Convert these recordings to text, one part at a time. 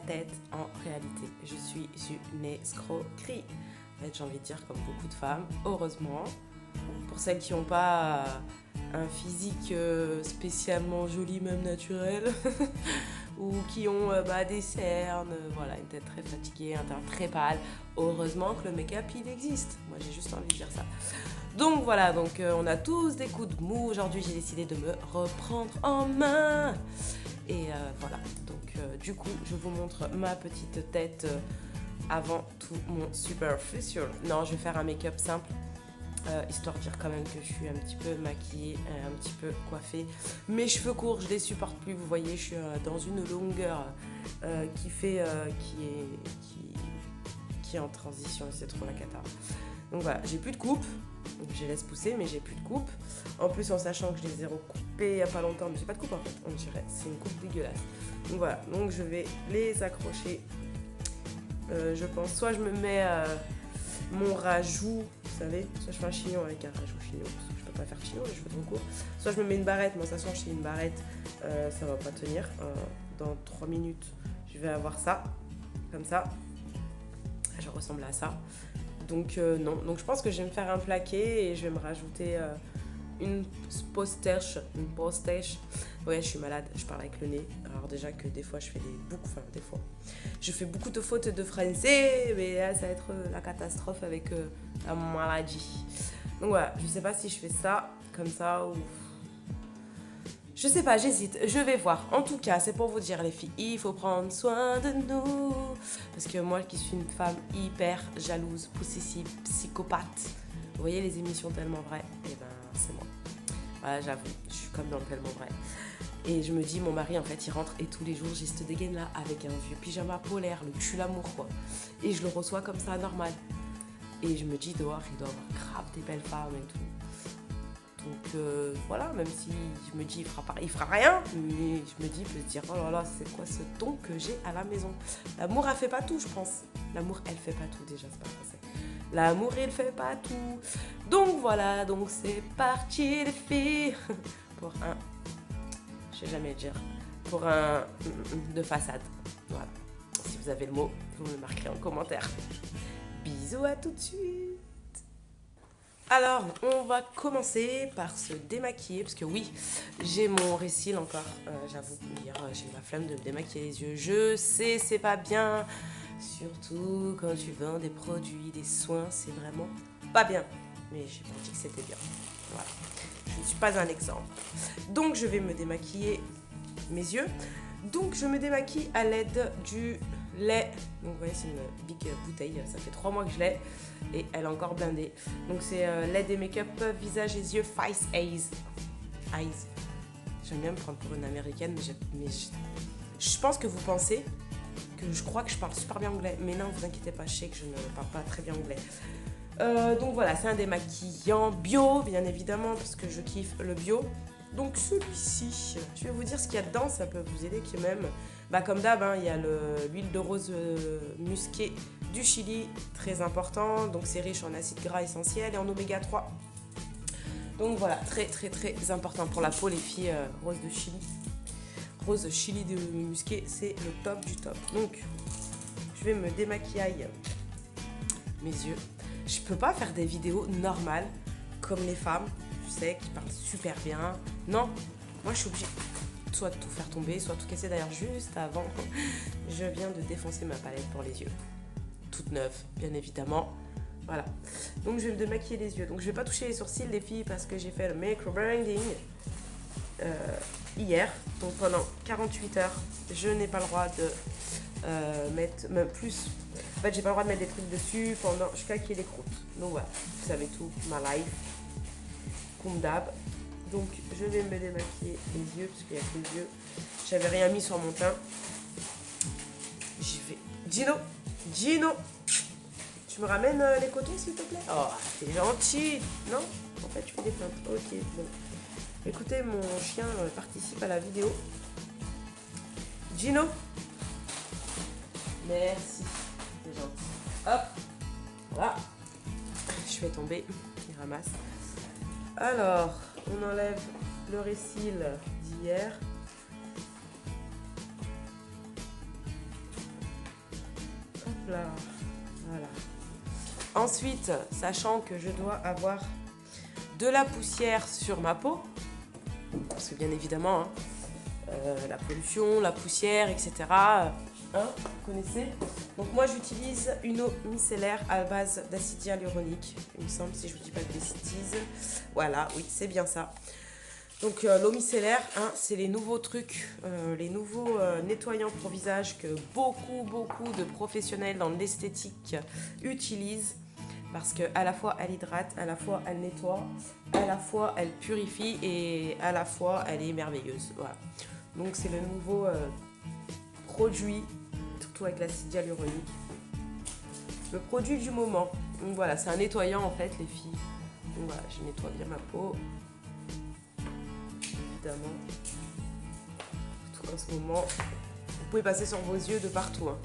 tête. En réalité, je suis une escroquerie. En fait, j'ai envie de dire comme beaucoup de femmes, heureusement. Pour celles qui n'ont pas un physique spécialement joli, même naturel, ou qui ont des cernes, voilà, une tête très fatiguée, un teint très pâle, heureusement que le make-up il existe. Moi j'ai juste envie de dire ça. Donc voilà, donc on a tous des coups de mou. Aujourd'hui j'ai décidé de me reprendre en main. Et voilà, donc du coup je vous montre ma petite tête avant tout mon superficial. Non, je vais faire un make-up simple. Histoire de dire quand même que je suis un petit peu maquillée, un petit peu coiffée. Mes cheveux courts, je les supporte plus. Vous voyez, je suis dans une longueur qui est en transition et c'est trop la cata. Donc voilà, j'ai plus de coupe. Donc je les laisse pousser, mais j'ai plus de coupe. En plus, en sachant que je les ai recoupées il n'y a pas longtemps, mais j'ai pas de coupe en fait. On dirait, c'est une coupe dégueulasse. Donc voilà, donc je vais les accrocher. Je pense, soit je me mets mon rajout, vous savez, soit je fais un chignon avec un rajout chignon, parce que je peux pas faire chignon, les cheveux trop courts, soit je me mets une barrette, mais en sachant que j'ai une barrette, ça va pas tenir. Dans 3 minutes, je vais avoir ça, comme ça. Je ressemble à ça. Donc non, donc je pense que je vais me faire un plaqué et je vais me rajouter une postache. Ouais, je suis malade, je parle avec le nez. Alors déjà que des fois je fais je fais beaucoup de fautes de français, mais là ça va être la catastrophe avec la maladie. Donc voilà, je sais pas si je fais ça comme ça ou... Je sais pas, j'hésite, je vais voir. En tout cas, c'est pour vous dire les filles, il faut prendre soin de nous. Parce que moi qui suis une femme hyper jalouse, possessive, psychopathe, vous voyez les émissions Tellement Vraies, et ben c'est moi. Voilà, j'avoue, je suis comme dans le Tellement Vrai. Et je me dis, mon mari en fait il rentre et tous les jours j'ai cette dégaine là avec un vieux pyjama polaire, le cul l'amour quoi. Et je le reçois comme ça normal. Et je me dis dehors il doit avoir grave des belles femmes et tout. Donc voilà, même si je me dis il fera rien, mais je me dis, peut se dire oh là là, c'est quoi ce ton que j'ai à la maison. L'amour elle fait pas tout, je pense. L'amour elle fait pas tout déjà, c'est pas français. L'amour il fait pas tout. Donc voilà, donc c'est parti les filles pour un, je vais jamais le dire, pour un de façade. Voilà. Si vous avez le mot, vous me le marquerez en commentaire. Bisous, à tout de suite. Alors, on va commencer par se démaquiller, parce que oui, j'ai mon récil encore, j'avoue, hier j'ai eu la flemme de me démaquiller les yeux. Je sais, c'est pas bien, surtout quand tu vends des produits, des soins, c'est vraiment pas bien. Mais j'ai pas dit que c'était bien, voilà. Je ne suis pas un exemple. Donc, je vais me démaquiller mes yeux. Donc, je me démaquille à l'aide du lait. Donc, vous voyez, c'est une big bouteille. Ça fait 3 mois que je l'ai. Et elle est encore blindée. Donc, c'est lait des make-up visage et yeux Face Eyes. J'aime bien me prendre pour une américaine, mais je pense que vous pensez que je crois que je parle super bien anglais. Mais non, vous inquiétez pas, je sais que je ne parle pas très bien anglais. Donc voilà, c'est un démaquillant bio, bien évidemment, parce que je kiffe le bio. Donc celui-ci, je vais vous dire ce qu'il y a dedans, ça peut vous aider quand même. Comme d'hab, hein, il y a l'huile de rose musquée du Chili, très important. Donc c'est riche en acides gras essentiels et en oméga 3. Donc voilà, très très très important pour la peau, les filles. Rose de Chili. Rose Chili de musquée, c'est le top du top. Donc je vais me démaquiller mes yeux. Je peux pas faire des vidéos normales comme les femmes, tu sais, qui parlent super bien. Non, moi je suis obligée soit de tout faire tomber, soit tout casser. D'ailleurs, juste avant, je viens de défoncer ma palette pour les yeux. Toute neuve, bien évidemment. Voilà. Donc je vais me démaquiller les yeux. Donc je vais pas toucher les sourcils, les filles, parce que j'ai fait le micro-blending hier. Donc pendant 48 heures, je n'ai pas le droit de mettre, même plus. En fait, j'ai pas le droit de mettre des trucs dessus jusqu'à qu'il y ait des croûtes. Donc voilà, vous savez tout, ma life, comme d'hab. Donc je vais me démaquiller les yeux, parce qu'il y a que les yeux. J'avais rien mis sur mon teint. J'y vais. Gino, tu me ramènes les cotons s'il te plaît? Oh, t'es gentil. Non? En fait, tu fais des plaintes. Ok, bon. Écoutez, mon chien participe à la vidéo. Gino. Merci. C'est gentil. Hop. Voilà. Je fais tomber. Il ramasse. Alors, on enlève le récil d'hier. là. Voilà. Ensuite, sachant que je dois avoir de la poussière sur ma peau, parce que bien évidemment, hein, la pollution, la poussière, etc. Hein, vous connaissez. Donc moi j'utilise une eau micellaire à base d'acide hyaluronique, il me semble, si je vous dis pas de bêtises. Voilà, oui, c'est bien ça. Donc l'eau micellaire, hein, c'est les nouveaux trucs, les nouveaux nettoyants pour visage que beaucoup de professionnels dans l'esthétique utilisent. Parce qu'à la fois elle hydrate, à la fois elle nettoie, à la fois elle purifie et à la fois elle est merveilleuse. Voilà. Donc c'est le nouveau produit, surtout avec l'acide hyaluronique. Le produit du moment. Donc voilà, c'est un nettoyant en fait les filles. Donc voilà, je nettoie bien ma peau. Évidemment. Surtout en ce moment, vous pouvez passer sur vos yeux de partout. Hein.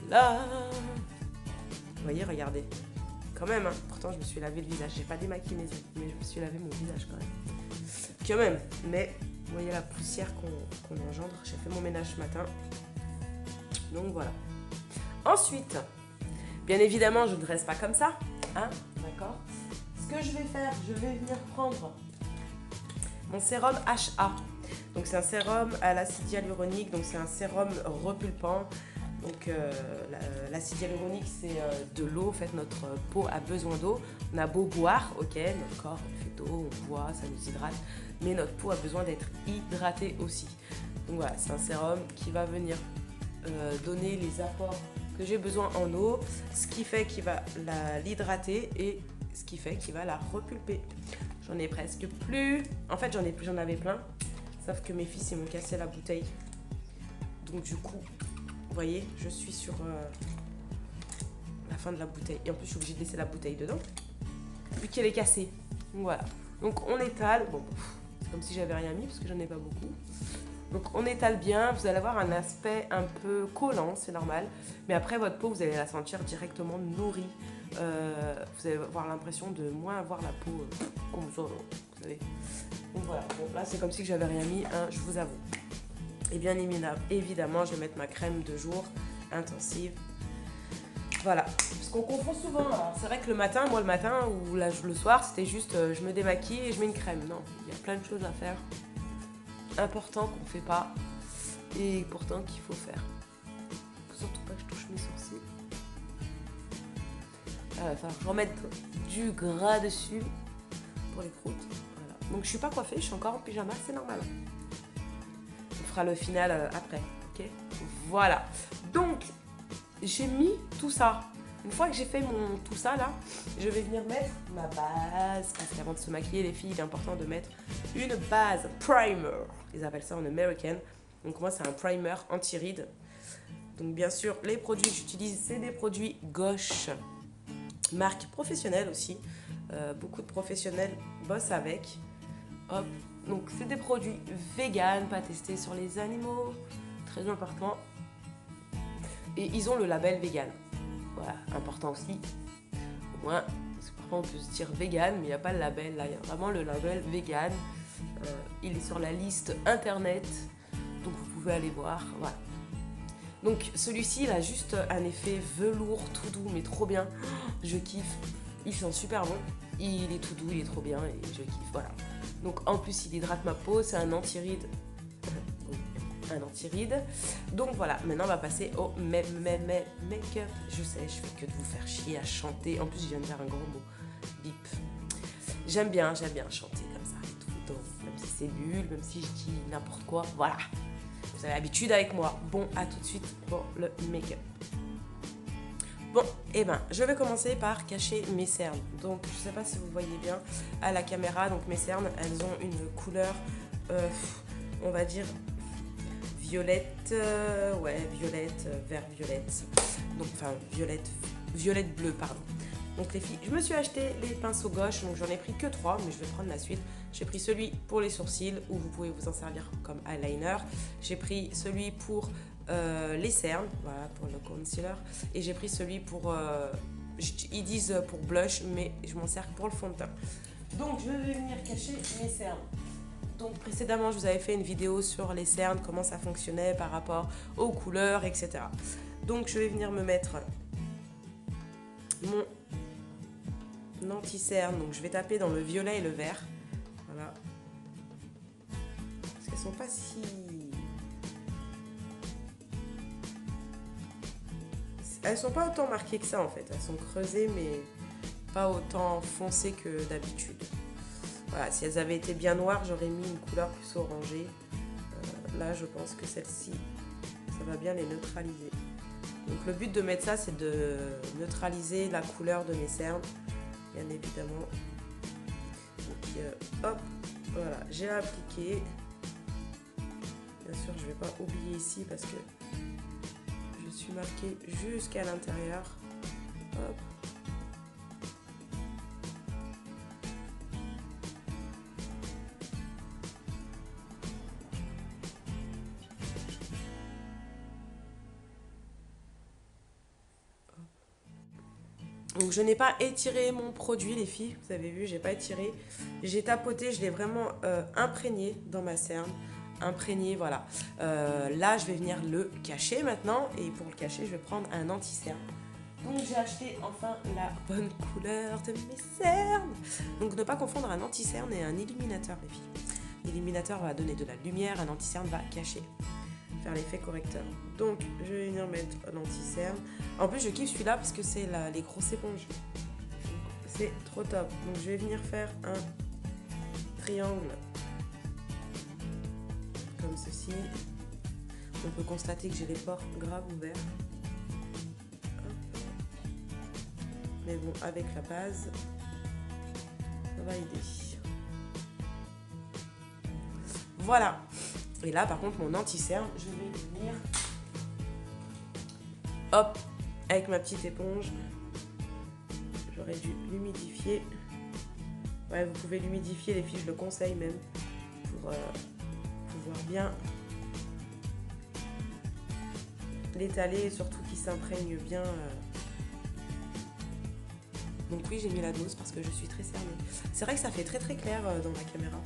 Voilà. Vous voyez, regardez. Quand même, hein. Pourtant je me suis lavé le visage. J'ai pas démaquillé mes yeux, mais je me suis lavé mon visage quand même. Quand même. Mais vous voyez la poussière qu'on engendre. J'ai fait mon ménage ce matin. Donc voilà. Ensuite, bien évidemment, je ne reste pas comme ça. Hein, d'accord. Ce que je vais faire, je vais venir prendre mon sérum HA. Donc c'est un sérum à l'acide hyaluronique. Donc c'est un sérum repulpant. Donc l'acide hyaluronique, c'est de l'eau. En fait, notre peau a besoin d'eau. On a beau boire, ok, notre corps fait d'eau, on boit, ça nous hydrate. Mais notre peau a besoin d'être hydratée aussi. Donc voilà, c'est un sérum qui va venir donner les apports que j'ai besoin en eau, ce qui fait qu'il va l'hydrater et ce qui fait qu'il va la repulper. J'en ai presque plus. En fait, j'en avais plein. Sauf que mes fils, ils m'ont cassé la bouteille. Donc du coup, vous voyez, je suis sur la fin de la bouteille. Et en plus, je suis obligée de laisser la bouteille dedans, vu qu'elle est cassée. Donc voilà. Donc on étale. Bon, c'est comme si j'avais rien mis, parce que j'en ai pas beaucoup. Donc on étale bien. Vous allez avoir un aspect un peu collant, c'est normal. Mais après, votre peau, vous allez la sentir directement nourrie. Vous allez avoir l'impression de moins avoir la peau comme ça, vous savez. Donc voilà. Bon, là, c'est comme si j'avais rien mis, hein, je vous avoue. Et bien évidemment, je vais mettre ma crème de jour intensive. Voilà, parce qu'on confond souvent. C'est vrai que le matin, moi le matin ou le soir, c'était juste je me démaquille et je mets une crème. Non, il y a plein de choses à faire. Important qu'on ne fait pas et pourtant qu'il faut faire. Faut surtout pas que je touche mes sourcils. Enfin, je remette du gras dessus pour les croûtes. Voilà. Donc je suis pas coiffée, je suis encore en pyjama, c'est normal. On fera le final après, ok? Voilà. Donc, j'ai mis tout ça. Une fois que j'ai fait tout ça là, je vais venir mettre ma base. Parce qu'avant de se maquiller, les filles, il est important de mettre une base primer. Ils appellent ça en American. Donc moi, c'est un primer anti-rides. Donc bien sûr, les produits que j'utilise, c'est des produits Gauche. Marque professionnelle aussi. Beaucoup de professionnels bossent avec. Hop. Donc c'est des produits vegan, pas testés sur les animaux. Très important. Et ils ont le label vegan. Voilà, important aussi. Au moins, parce que parfois on peut se dire vegan, mais il n'y a pas le label. Là, il y a vraiment le label vegan. Il est sur la liste internet. Donc vous pouvez aller voir. Voilà. Donc celui-ci, il a juste un effet velours tout doux, mais trop bien. Je kiffe. Il sent super bon. Il est tout doux, il est trop bien et je kiffe. Voilà. Donc en plus, il hydrate ma peau. C'est un anti-ride. Un anti-ride. Donc voilà, maintenant on va passer au make-up. Je sais, je fais que de vous faire chier à chanter. En plus, je viens de faire un gros mot. Bip. J'aime bien chanter comme ça et tout. Donc, même si c'est nul, même si je dis n'importe quoi, voilà. Vous avez l'habitude avec moi. Bon, à tout de suite pour le make-up. Bon, et ben, je vais commencer par cacher mes cernes. Donc, je sais pas si vous voyez bien à la caméra. Donc, mes cernes, elles ont une couleur, on va dire, violette, violette, vert violette. Donc, enfin, violette bleu, pardon. Donc les filles, je me suis acheté les pinceaux Gauche, donc j'en ai pris que 3, mais je vais prendre la suite. J'ai pris celui pour les sourcils, où vous pouvez vous en servir comme eyeliner. J'ai pris celui pour les cernes, voilà, pour le concealer. Et j'ai pris celui pour, ils disent pour blush, mais je m'en sers pour le fond de teint. Donc je vais venir cacher mes cernes. Donc précédemment, je vous avais fait une vidéo sur les cernes, comment ça fonctionnait par rapport aux couleurs, etc. Donc je vais venir me mettre mon anti-cerne. Donc je vais taper dans le violet et le vert. Voilà. Parce qu'elles sont pas si... Elles sont pas autant marquées que ça en fait. Elles sont creusées mais pas autant foncées que d'habitude. Voilà, si elles avaient été bien noires, j'aurais mis une couleur plus orangée. Là, je pense que celle-ci, ça va bien les neutraliser. Donc le but de mettre ça, c'est de neutraliser la couleur de mes cernes, bien évidemment. Donc hop, voilà, j'ai appliqué. Bien sûr, je ne vais pas oublier ici parce que je suis marquée jusqu'à l'intérieur. Hop. Donc je n'ai pas étiré mon produit les filles, vous avez vu, j'ai pas étiré. J'ai tapoté, je l'ai vraiment imprégné dans ma cerne. Imprégné, voilà. Là je vais venir le cacher maintenant. Et pour le cacher, je vais prendre un anti-cerne. Donc j'ai acheté enfin la bonne couleur de mes cernes. Donc ne pas confondre un anti-cerne et un illuminateur les filles. L'illuminateur va donner de la lumière, un anti-cerne va cacher. Faire l'effet correcteur. Donc je vais venir mettre l'anti-cerne. En plus je kiffe celui-là parce que c'est les grosses éponges. C'est trop top. Donc je vais venir faire un triangle comme ceci. On peut constater que j'ai les pores graves ouverts. Hop. Mais bon, avec la base, ça va aider. Voilà. Et là, par contre, mon anti-cerne, je vais venir, hop, avec ma petite éponge. J'aurais dû l'humidifier. Ouais, vous pouvez l'humidifier, les filles, je le conseille même, pour pouvoir bien l'étaler et surtout qu'il s'imprègne bien. Donc oui, j'ai mis la dose parce que je suis très cernée. C'est vrai que ça fait très très clair dans la caméra.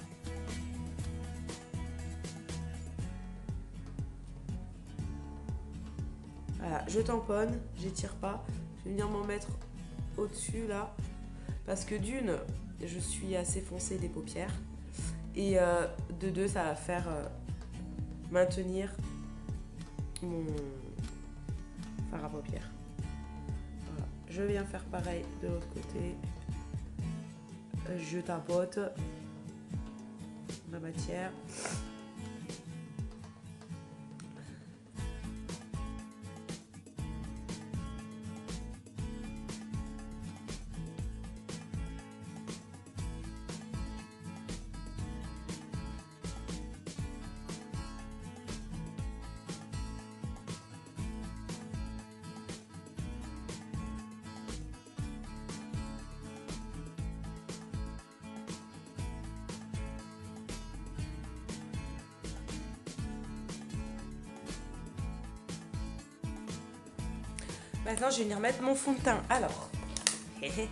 Voilà, je tamponne, j'étire pas. Je vais venir m'en mettre au-dessus là. Parce que d'une, je suis assez foncée des paupières. Et de deux, ça va faire maintenir mon fard à paupières. Voilà. Je viens faire pareil de l'autre côté. Je tapote ma matière. Maintenant, je vais venir mettre mon fond de teint. Alors, j'en ai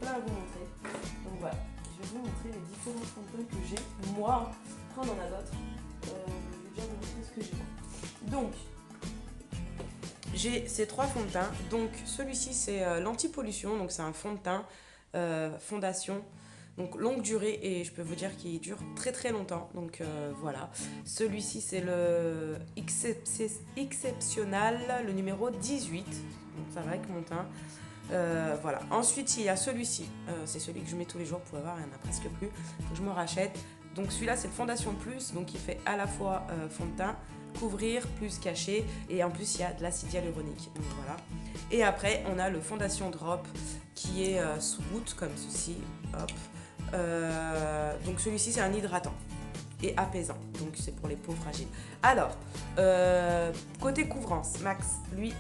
plein à vous montrer. Donc voilà, je vais vous montrer les différents fonds de teint que j'ai. Moi, après on en a d'autres. Je vais déjà vous montrer ce que j'ai. Donc, j'ai ces trois fonds de teint. Donc, celui-ci, c'est l'anti-pollution. Donc, c'est un fond de teint fondation. Donc, longue durée et je peux vous dire qu'il dure très très longtemps. Donc, voilà. Celui-ci, c'est le exceptional, le numéro 18. Donc, ça va avec mon teint. Voilà. Ensuite, il y a celui-ci. C'est celui que je mets tous les jours. Vous pouvez voir, il n'y en a presque plus. Faut que je me rachète. Donc, celui-là, c'est le Fondation Plus. Donc, il fait à la fois fond de teint, couvrir plus cacher. Et en plus, il y a de l'acide hyaluronique. Donc, voilà. Et après, on a le Fondation Drop qui est sous goutte, comme ceci. Hop. Donc celui-ci c'est un hydratant et apaisant, donc c'est pour les peaux fragiles. Alors côté couvrance, Max, lui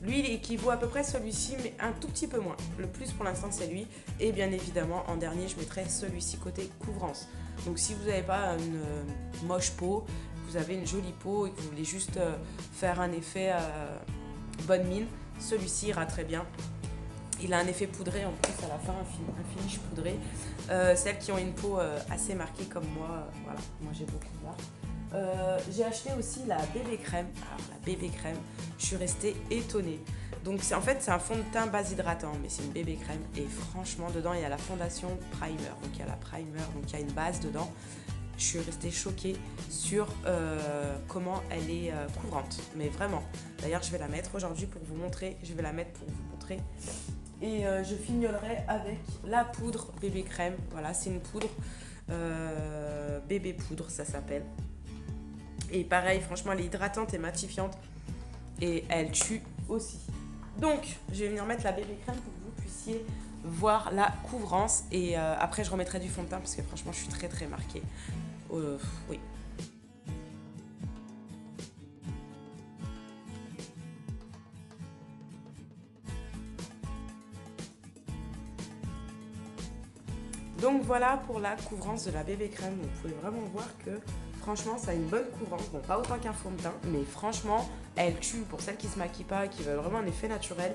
il équivaut à peu près celui-ci mais un tout petit peu moins. Le plus pour l'instant c'est lui et bien évidemment en dernier je mettrai celui-ci côté couvrance. Donc si vous n'avez pas une moche peau, vous avez une jolie peau et que vous voulez juste faire un effet bonne mine, celui-ci ira très bien. Il a un effet poudré en plus à la fin, un finish poudré. Celles qui ont une peau assez marquée comme moi, voilà, moi j'ai beaucoup là. J'ai acheté aussi la bébé crème. Alors la bébé crème, je suis restée étonnée. Donc en fait c'est un fond de teint base hydratant, mais c'est une bébé crème. Et franchement dedans il y a la fondation primer. Donc il y a la primer, donc il y a une base dedans. Je suis restée choquée sur comment elle est couvrante. Mais vraiment. D'ailleurs je vais la mettre aujourd'hui pour vous montrer. Je vais la mettre pour vous montrer. Et je fignolerai avec la poudre bébé crème. Voilà, c'est une poudre bébé poudre, ça s'appelle. Et pareil, franchement, elle est hydratante et matifiante. Et elle tue aussi. Donc, je vais venir mettre la bébé crème pour que vous puissiez voir la couvrance. Et après, je remettrai du fond de teint parce que franchement, je suis très très marquée. Oui. Donc voilà pour la couvrance de la bébé crème. Vous pouvez vraiment voir que franchement ça a une bonne couvrance. Bon, pas autant qu'un fond de teint, mais franchement elle tue pour celles qui se maquillent pas, qui veulent vraiment un effet naturel.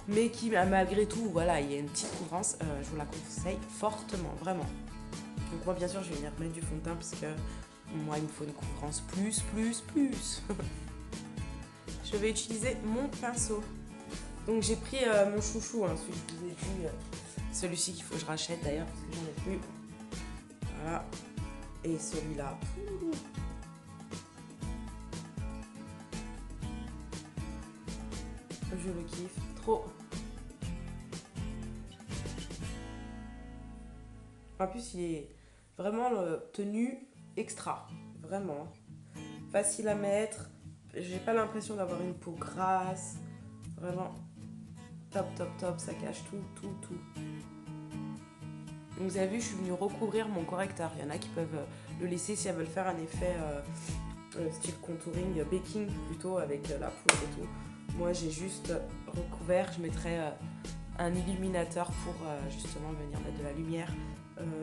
Mais qui malgré tout, voilà, il y a une petite couvrance. Je vous la conseille fortement, vraiment. Donc moi bien sûr je vais venir mettre du fond de teint parce que moi il me faut une couvrance plus. Je vais utiliser mon pinceau. Donc j'ai pris mon chouchou, hein, celui que je vous ai dit. Celui-ci qu'il faut que je rachète d'ailleurs parce que j'en ai plus. Voilà. Et celui-là. Je le kiffe trop. En plus, il est vraiment tenu extra. Vraiment. Facile à mettre. J'ai pas l'impression d'avoir une peau grasse. Vraiment. Top. Ça cache tout. Donc vous avez vu, je suis venue recouvrir mon correcteur. Il y en a qui peuvent le laisser si elles veulent faire un effet style contouring, baking plutôt avec la poudre et tout. Moi j'ai juste recouvert, je mettrai un illuminateur pour justement venir mettre de la lumière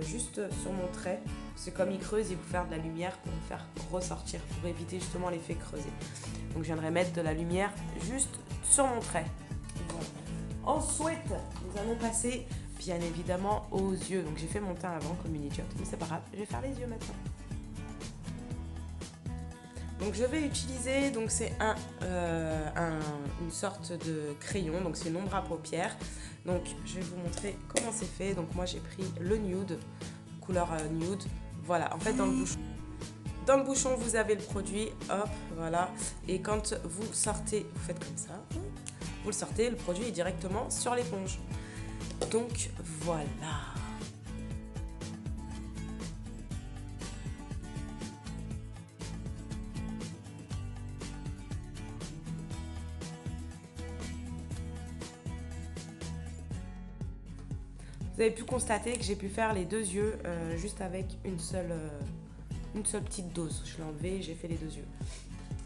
juste sur mon trait. C'est comme il creuse, il faut faire de la lumière pour le faire ressortir, pour éviter justement l'effet creusé. Donc je viendrai mettre de la lumière juste sur mon trait. Voilà. Ensuite, nous allons passer bien évidemment aux yeux. Donc j'ai fait mon teint avant comme une idiote, mais c'est pas grave, je vais faire les yeux maintenant. Donc je vais utiliser, donc c'est une sorte de crayon, donc c'est une ombre à paupières. Donc je vais vous montrer comment c'est fait. Donc moi j'ai pris le nude, couleur nude. Voilà, en fait dans le bouchon vous avez le produit, hop, voilà. Et quand vous sortez, vous faites comme ça, vous le sortez, le produit est directement sur l'éponge. Donc voilà. Vous avez pu constater que j'ai pu faire les deux yeux juste avec une seule petite dose. Je l'ai enlevé, j'ai fait les deux yeux.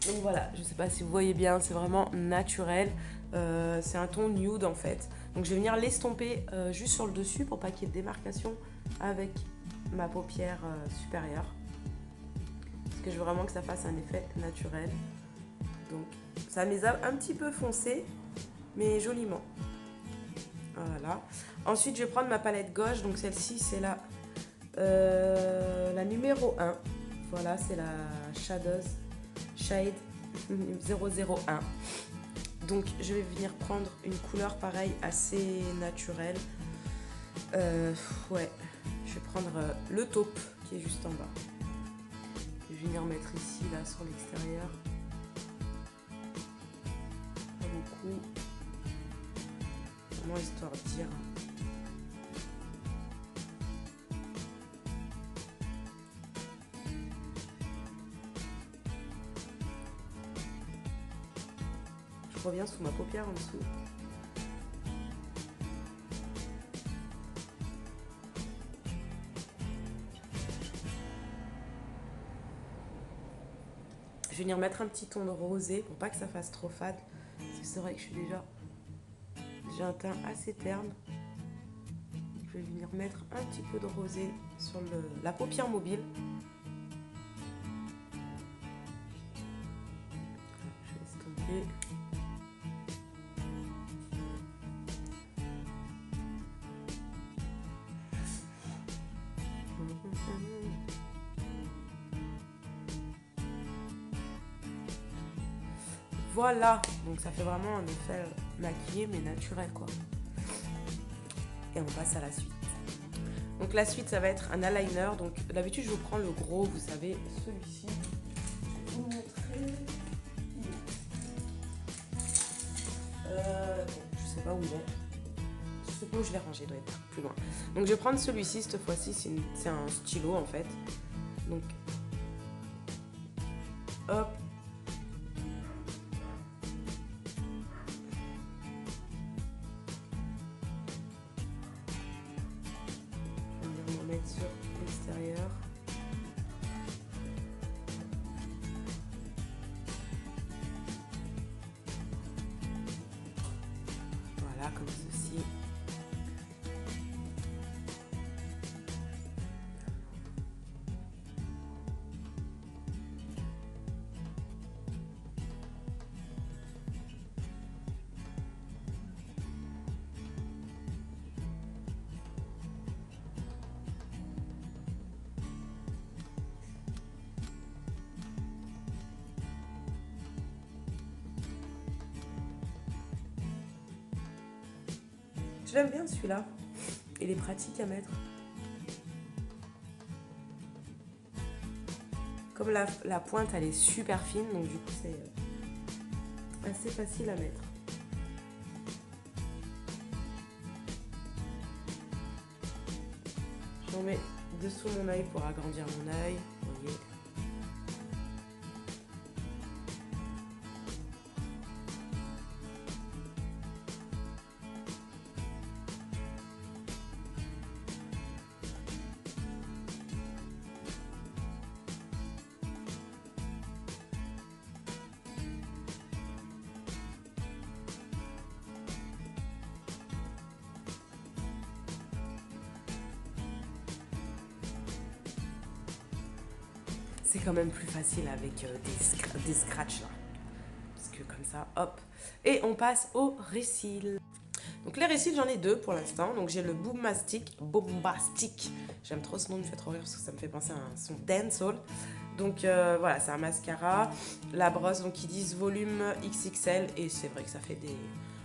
Donc voilà, je ne sais pas si vous voyez bien, c'est vraiment naturel. C'est un ton nude en fait. Donc je vais venir l'estomper juste sur le dessus pour pas qu'il y ait de démarcation avec ma paupière supérieure. Parce que je veux vraiment que ça fasse un effet naturel. Donc ça me les a un petit peu foncés, mais joliment. Voilà. Ensuite, je vais prendre ma palette gauche. Donc celle-ci, c'est la numéro 1. Voilà, c'est la Shade 001. Donc je vais venir prendre une couleur pareille assez naturelle. Ouais, je vais prendre le taupe qui est juste en bas. Je vais venir mettre ici, là, sur l'extérieur. Pas beaucoup. Vraiment histoire de dire. Je reviens sous ma paupière en dessous. Je vais venir mettre un petit ton de rosé pour pas que ça fasse trop fade. Parce que c'est vrai que je suis j'ai un teint assez terne. Je vais venir mettre un petit peu de rosé sur la paupière mobile. Je vais estomper. Voilà, donc ça fait vraiment un effet maquillé mais naturel quoi. Et on passe à la suite. Donc la suite ça va être un eyeliner. Donc d'habitude je vous prends le gros, vous savez, celui-ci. Je vais vous montrer. Bon, je sais pas où il est. Je sais pas où je l'ai rangé, il doit être plus loin. Donc je vais prendre celui-ci cette fois-ci, c'est un stylo en fait. Donc hop. On va mettre sur l'extérieur. Voilà, comme ceci. Je l'aime bien celui-là. Il est pratique à mettre. Comme la pointe elle est super fine, donc du coup c'est assez facile à mettre. J'en mets dessous mon œil pour agrandir mon œil. Vous voyez. C'est quand même plus facile avec des scratchs là. Parce que comme ça, hop. Et on passe au récil. Donc les récils, j'en ai deux pour l'instant. Donc j'ai le Bombastic. J'aime trop ce nom, il me fait trop rire parce que ça me fait penser à un son dancehall. Donc voilà, c'est un mascara. La brosse, donc ils disent volume XXL. Et c'est vrai que ça fait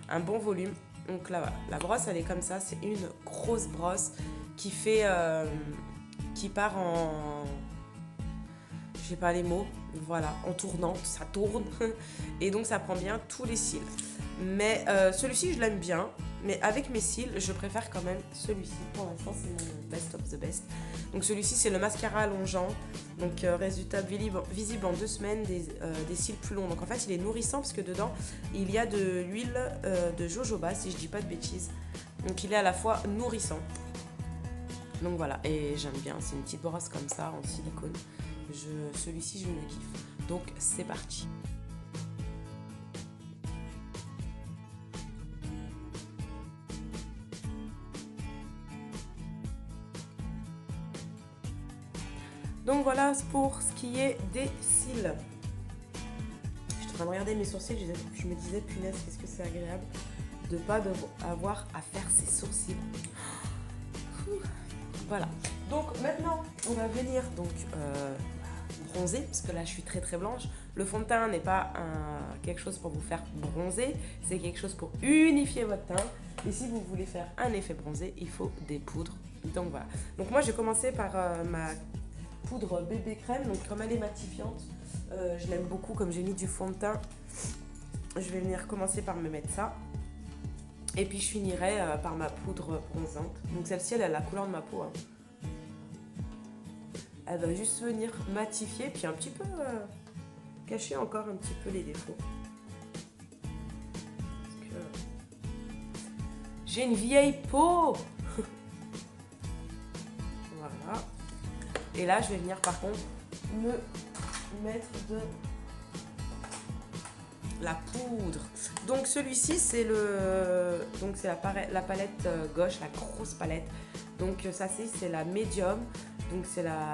un bon volume. Donc là, voilà. La brosse, elle est comme ça. C'est une grosse brosse qui fait... qui part en... Je sais pas les mots, voilà, en tournant, ça tourne, et donc ça prend bien tous les cils. Mais celui-ci, je l'aime bien, mais avec mes cils, je préfère quand même celui-ci. Pour l'instant, c'est mon best of the best. Donc celui-ci, c'est le mascara allongeant, donc résultat visible en 2 semaines, des cils plus longs. Donc en fait, il est nourrissant parce que dedans, il y a de l'huile de jojoba, si je dis pas de bêtises. Donc il est à la fois nourrissant. Donc voilà, et j'aime bien, c'est une petite brosse comme ça, en silicone. Celui-ci, je le kiffe. Donc, c'est parti. Donc, voilà pour ce qui est des cils. Je suis en train de regarder mes sourcils. Je me disais, punaise, qu'est-ce que c'est agréable de ne pas avoir à faire ses sourcils. Voilà. Donc, maintenant, on va venir donc... bronzer, parce que là je suis très très blanche. Le fond de teint n'est pas quelque chose pour vous faire bronzer, c'est quelque chose pour unifier votre teint. Et si vous voulez faire un effet bronzé, il faut des poudres. Donc voilà. Donc moi j'ai commencé par ma poudre bébé crème. Donc comme elle est matifiante, je l'aime beaucoup. Comme j'ai mis du fond de teint, je vais venir commencer par me mettre ça. Et puis je finirai par ma poudre bronzante. Donc celle-ci elle a la couleur de ma peau. Hein. Elle va juste venir matifier, puis un petit peu cacher encore un petit peu les défauts. Parce que j'ai une vieille peau. Voilà. Et là, je vais venir par contre me mettre de la poudre. Donc celui-ci, c'est la palette gauche, la grosse palette. Donc ça, c'est la médium. Donc c'est la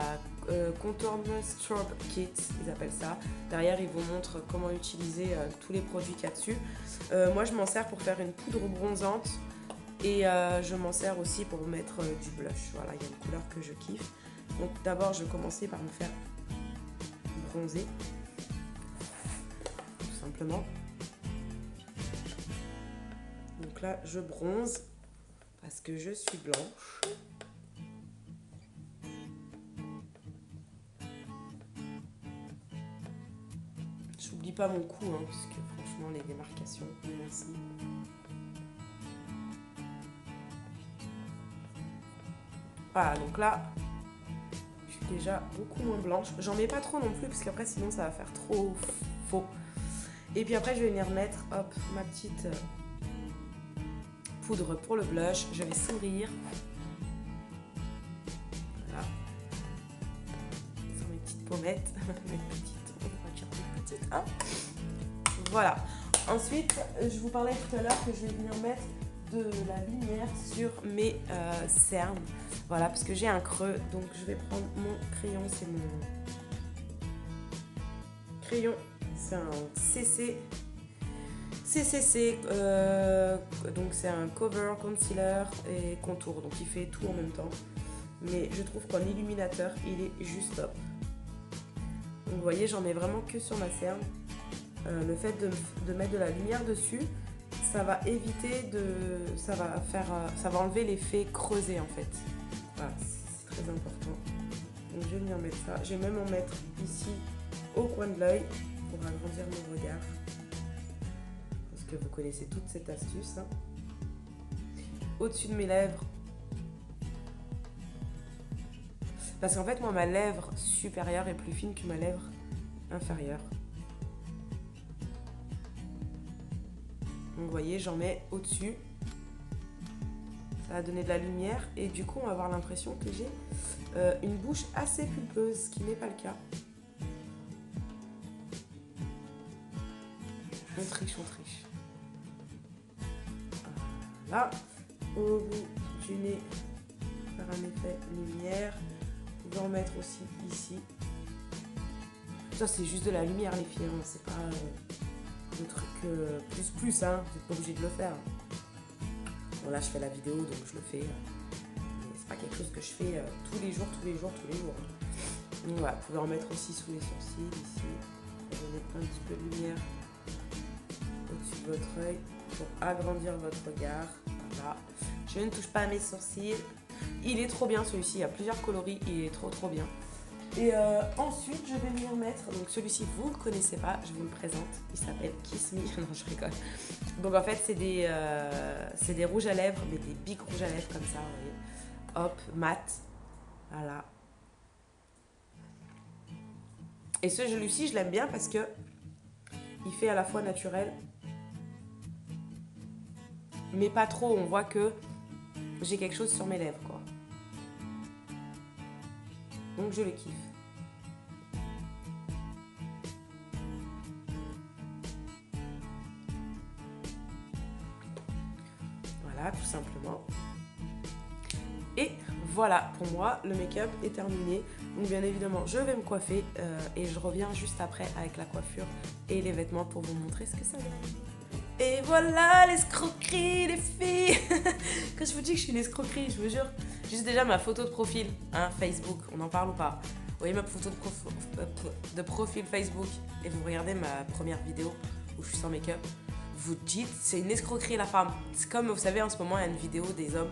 Contour Strobe Kit, ils appellent ça. Derrière, ils vous montrent comment utiliser tous les produits qu'il y a dessus. Moi, je m'en sers pour faire une poudre bronzante et je m'en sers aussi pour mettre du blush. Voilà, il y a une couleur que je kiffe. Donc d'abord, je vais commencer par me faire bronzer, tout simplement. Donc là, je bronze parce que je suis blanche. J'oublie pas mon cou, hein, parce que franchement, les démarcations, merci. Voilà, donc là, je suis déjà beaucoup moins blanche. J'en mets pas trop non plus, parce qu'après, sinon, ça va faire trop faux. Et puis après, je vais venir mettre, hop, ma petite poudre pour le blush. Je vais sourire. Voilà. Sur mes petites pommettes. Mes petites, on va dire des petites, hein. Voilà. Ensuite, je vous parlais tout à l'heure que je vais venir mettre de la lumière sur mes cernes. Voilà, parce que j'ai un creux. Donc, je vais prendre mon crayon. C'est mon crayon. C'est un CCC. Donc, c'est un cover, concealer et contour. Donc, il fait tout en même temps. Mais je trouve qu'en illuminateur, il est juste top. Donc, vous voyez, j'en mets vraiment que sur ma cerne. Le fait de mettre de la lumière dessus, ça va éviter de... Ça va enlever l'effet creusé en fait. Voilà, c'est très important. Donc je vais venir mettre ça. Je vais même en mettre ici au coin de l'œil pour agrandir mon regard. Parce que vous connaissez toute cette astuce. Hein. Au-dessus de mes lèvres. Parce qu'en fait, moi, ma lèvre supérieure est plus fine que ma lèvre inférieure. Donc vous voyez, j'en mets au-dessus. Ça va donner de la lumière et du coup, on va avoir l'impression que j'ai une bouche assez pulpeuse, ce qui n'est pas le cas. On triche, on triche. Voilà. Au bout du nez, faire un effet lumière. Vous pouvez en mettre aussi ici. Ça, c'est juste de la lumière, les filles. Hein. C'est pas... le truc plus, hein, vous n'êtes pas obligé de le faire. Bon, là, je fais la vidéo, donc je le fais. Mais c'est pas quelque chose que je fais tous les jours. Donc voilà, vous pouvez en mettre aussi sous les sourcils, ici. Pour donner un petit peu de lumière au-dessus de votre œil, pour agrandir votre regard. Voilà. Je ne touche pas à mes sourcils. Il est trop bien, celui-ci. Il y a plusieurs coloris, il est trop bien. Et ensuite, je vais venir mettre, donc celui-ci, vous ne le connaissez pas, je vous le présente, il s'appelle Kiss Me, non je rigole. Donc en fait, c'est des rouges à lèvres, mais des big rouges à lèvres comme ça, vous voyez. Hop, mat, voilà. Et celui-ci, je l'aime bien parce que il fait à la fois naturel, mais pas trop, on voit que j'ai quelque chose sur mes lèvres, quoi. Donc je le kiffe. Voilà, tout simplement. Et voilà, pour moi, le make-up est terminé. Donc bien évidemment, je vais me coiffer et je reviens juste après avec la coiffure et les vêtements pour vous montrer ce que ça donne. Et voilà, l'escroquerie, les filles. Quand je vous dis que je suis une escroquerie, je vous jure. Juste déjà ma photo de profil, hein, Facebook, on en parle ou pas? Vous voyez ma photo de profil Facebook et vous regardez ma première vidéo où je suis sans make-up. Vous dites, c'est une escroquerie la femme. C'est comme, vous savez, en ce moment, il y a une vidéo des hommes.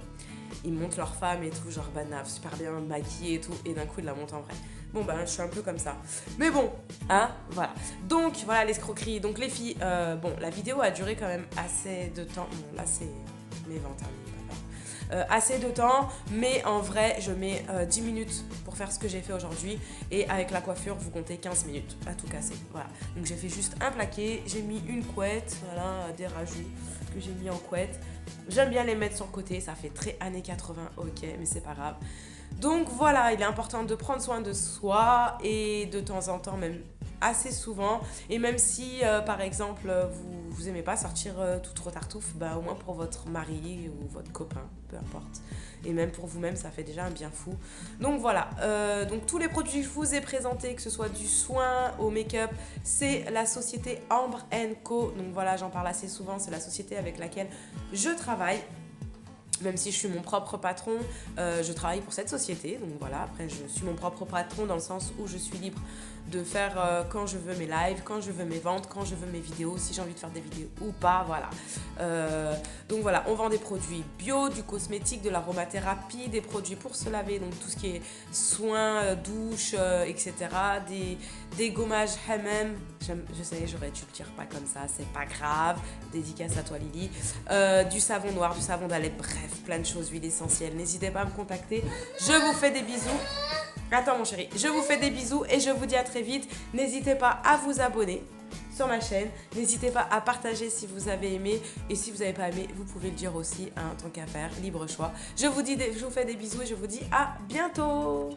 Ils montent leur femme et tout, genre banaf, super bien maquillée et tout. Et d'un coup, ils la montent en vrai. Bon, ben, je suis un peu comme ça. Mais bon, hein, voilà. Donc, voilà l'escroquerie. Donc, les filles, bon, la vidéo a duré quand même assez de temps. Bon, là, c'est mes ventes, hein, assez de temps, mais en vrai, je mets 10 minutes pour faire ce que j'ai fait aujourd'hui. Et avec la coiffure, vous comptez 15 minutes à tout casser. Voilà. Donc, j'ai fait juste un plaqué. J'ai mis une couette, voilà, des rajouts que j'ai mis en couette. J'aime bien les mettre sur le côté. Ça fait très années 80, ok, mais c'est pas grave. Donc voilà, il est important de prendre soin de soi et de temps en temps, même assez souvent. Et même si, par exemple, vous aimez pas sortir tout trop tartouffe, bah, au moins pour votre mari ou votre copain, peu importe. Et même pour vous-même, ça fait déjà un bien fou. Donc voilà, donc tous les produits que je vous ai présentés, que ce soit du soin au make-up, c'est la société Ambre & Co. Donc voilà, j'en parle assez souvent, c'est la société avec laquelle je travaille. Même si je suis mon propre patron, je travaille pour cette société. Donc voilà, après je suis mon propre patron dans le sens où je suis libre de faire quand je veux mes lives, quand je veux mes ventes, quand je veux mes vidéos, si j'ai envie de faire des vidéos ou pas, voilà. Donc voilà, on vend des produits bio, du cosmétique, de l'aromathérapie, des produits pour se laver, donc tout ce qui est soins, douche, etc. Des gommages hammam, je sais, j'aurais dû le dire pas comme ça, c'est pas grave, dédicace à toi Lily. Du savon noir, du savon d'Alep, bref, plein de choses, huiles essentielles. N'hésitez pas à me contacter. Je vous fais des bisous. Attends mon chéri, je vous fais des bisous et je vous dis à très vite. N'hésitez pas à vous abonner sur ma chaîne. N'hésitez pas à partager si vous avez aimé. Et si vous n'avez pas aimé, vous pouvez le dire aussi, hein, tant qu'à faire, libre choix. Je vous fais des bisous et je vous dis à bientôt.